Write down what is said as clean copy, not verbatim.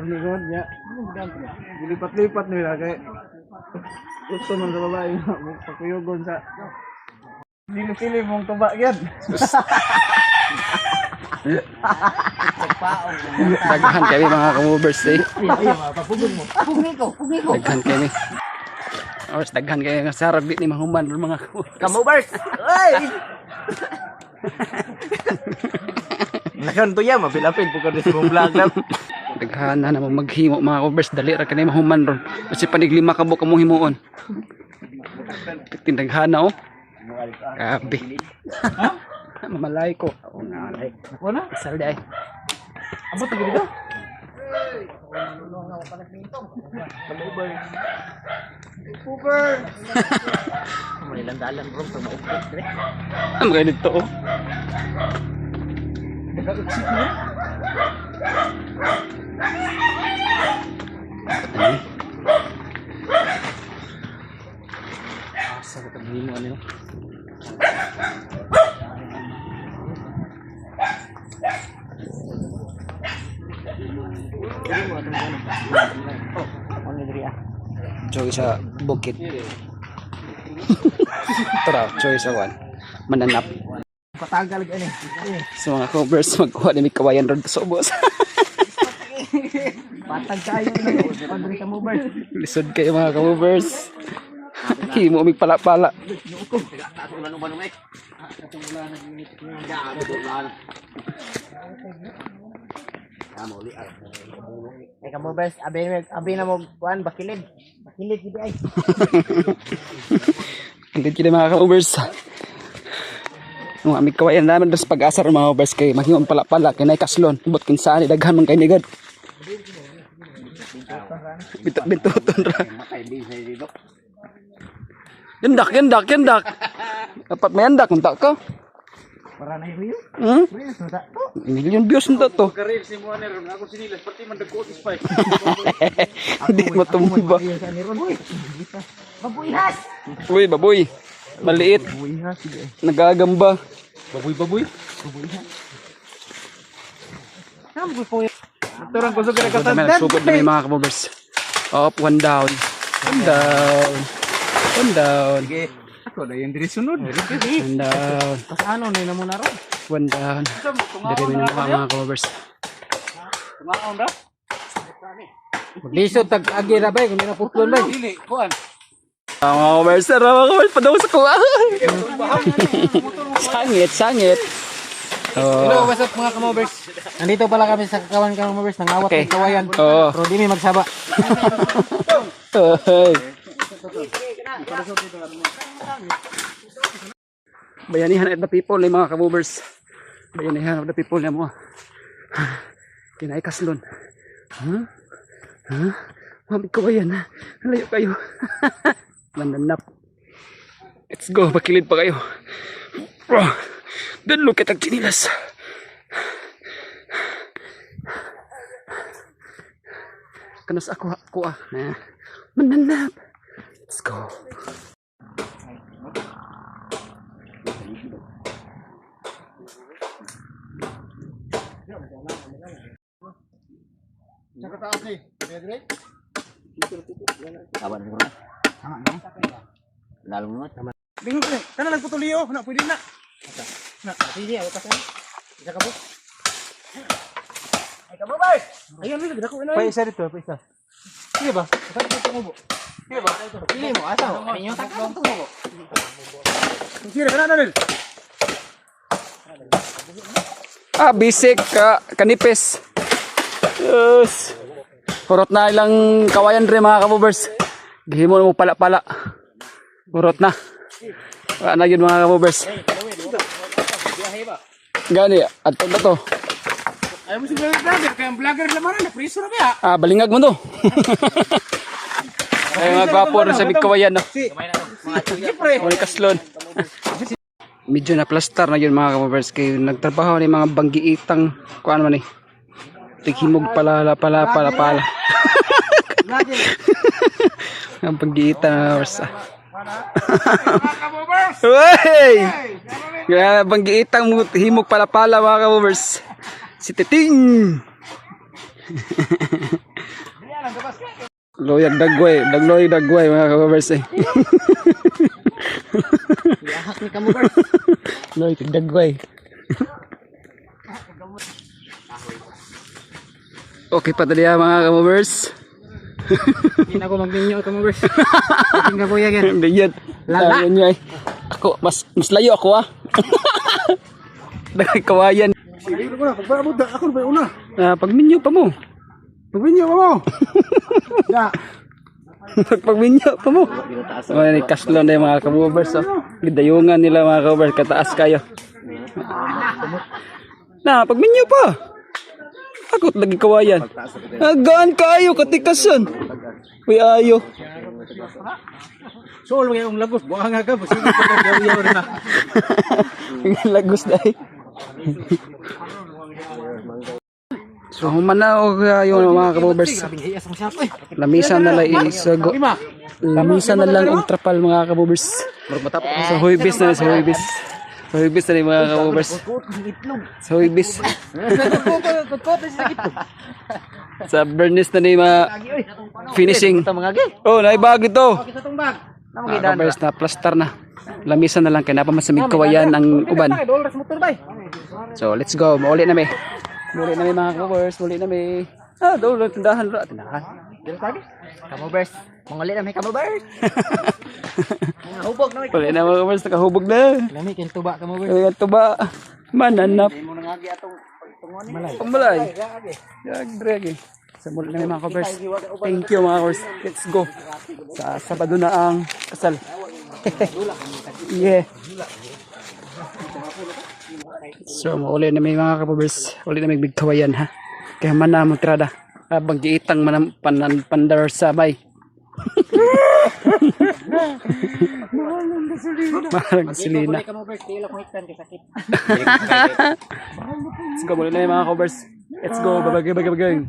Karnigon niya. Dilipat-lipat nila kay gusto man sa babae pagkuyugon sa dili-dili mong tuba gyud. Daghan kami mga ka-movers eh. Pugni ko. Daghan kami. Oras daghan kami nga sarap di ni mahuman ron mga Kamubers! Ay! Nakan to yan, mapilapin po ka rin sa mong vlog lang. daghan na naman maghimo mga ka-movers dali ra kanay mahuman ron. Kasi paniglima ka mo kamong himuon. Tindaghan na oh. Grabe. Ha? Mamalay ko. Oo nga. Wala? Isal di ay. Abot gyud dito. Super. May landalan bro, sa maupit rin. Ano kayo dito oh? Naka-exit niya. Ano? Asa ka taghimo ano? Joy sa bukid. Tara, joy sa one. Mananap. Patagal gani. So mga covers, magkuha na may kawayan ron sa ubos. Patag kayo na pagri ka movers. Lisod kayo mga covers. Himo mig pala-pala. Ay kamubers, abi na mo kuan bakilid. Bakilid gid ay. Hindi kita mga covers. Mga may kawayan namin sa pag-asar mga covers kay maghimong pala-pala kay nay kaslon. Bot kinsa ni daghan man kay ni God. Bituton ra. Yandak. Dapat may yandak unta ka. Para na hiyo. Hmm? Please suda to. Million views unta to. Karir si mo na ron ako sinilas pati man dagko spy. Hindi mo tumba. Babuyhas. Uy, baboy. Maliit. Buhay ha sige. Nagagamba. Baboy. Nambo po. Turang ko sa Kami nagsugod na may mga kabobers. Up, one down. One down. Sige. Ako na yung diri sunod. One down. Pas ano na namo na ron. One down. Dari may mga kabobers. Tumaon ra. Lisod tag agi ra bay kun na putlon bay. Dili kuan. Mga kabobers, mga kabobers, padaw sa kuha. Sangit. Hello, what's up mga kamobers? Nandito pala kami sa Kakawan Kamobers, nangawat Okay. ng kawayan. Oo. Pero di may magsaba. Bayanihan of the people ni mga kabobers. Bayanihan of the people niya mo. Kinay kaslon. Mabig ko ba yan? Layo kayo. Mananap. Let's go. Bakilid pa kayo. Then look at ang chinilas. Kanas ako ah. Mananap. Let's go. Saka taas ni. Pedro. Sabar mo na. Tama no. Lalo mo tama. Lingon ko. Kana nagputuliyo, na pwede na. Sige, ako kasi. Isa ka po. Ay kamobers. Ayun ni dako na. Pa isa dito, pa isa. Sige ba? Saan dito mo? Sige ba? Pili mo asa. Ninyo takang tumo. Sige kana na nil. Bisik kanipis. Yes. Hurot na ilang kawayan rin mga kabobers. Gihimo mo pala-pala. Hurot na. Wala na yun mga kabobers. Gani, ato na to. Ay mo si vlogger, kaya vlogger naman na priso na ba? Balingag mo to. Ay mga gwapo rin sa big kawayan. No? Siyempre. Wala kaslon. Medyo na plaster na yun mga kabobers. Kaya nagtrabaho ni mga banggiitang kuan man eh. Tighimog pala. Ang pag-iita na orsa. Wey! Kaya pag-iitang himog pala mga kabobers. Si Titing! Loyag dagway mga kababers eh. Yahak ni kamobers. Loyag dagway. Okay pa tali mga kababers. Hindi na ako magninyo kamobers. Tingnan ko yan. Hindi yan. Lala. Yan yan. Ako, mas layo ako ah. Dagay kawayan. Sige ko na, pagpaabot na ako ba una. Pagminyo pa mo. Pagminyo mo. Ya. Pagminyo pa mo. Mga kaslo na yung mga kabubers. Oh. Gidayungan nila mga kabubers. Kataas kayo. Pagminyo pa. Ako lagi kawayan. Gaan kayo, katikasan. Uy, ayo. So, lagi yung lagos. Buang nga ka. Sige ko na yaw na. Lagos dahil. So, humanaw yung mga kabubers. Iyas mo siya. Lamisan na lang isago. Lamisan na lang ang trapal mga kabubers. Sa huibis na sa huibis. Sa huibis na mga kabubers. Sa huibis. Sa burnis na yung mga finishing. Oh, naibag ito. Mga kabubers na plaster na. Lamisan na lang kaya napamasamig kawayan ang uban. So, let's go. Mauli na may. Muli na may mga kabubers. Muli na may. Doon. Tindahan. Kamobers. Mangulit na may kamobers. Hubog na may Muli na mga kabubers. Nakahubog na. Lami kayong tuba kamobers. Kaya ito ba? Mananap. Pambalay. Drag. Sa muli na may mga kabubers. Thank you mga kabubers. Let's go. Sa Sabado na ang kasal. Yeah. So, mauli na may mga kabubers. Uli na may big kawayan ha. Kaya man na magtrada. Habang giitang pandar sabay. Mahalang gasolina. Kamobers. Tila kong ikan kay sakit. Let's go. Muli na yung mga kabubers. Let's go. Babagay.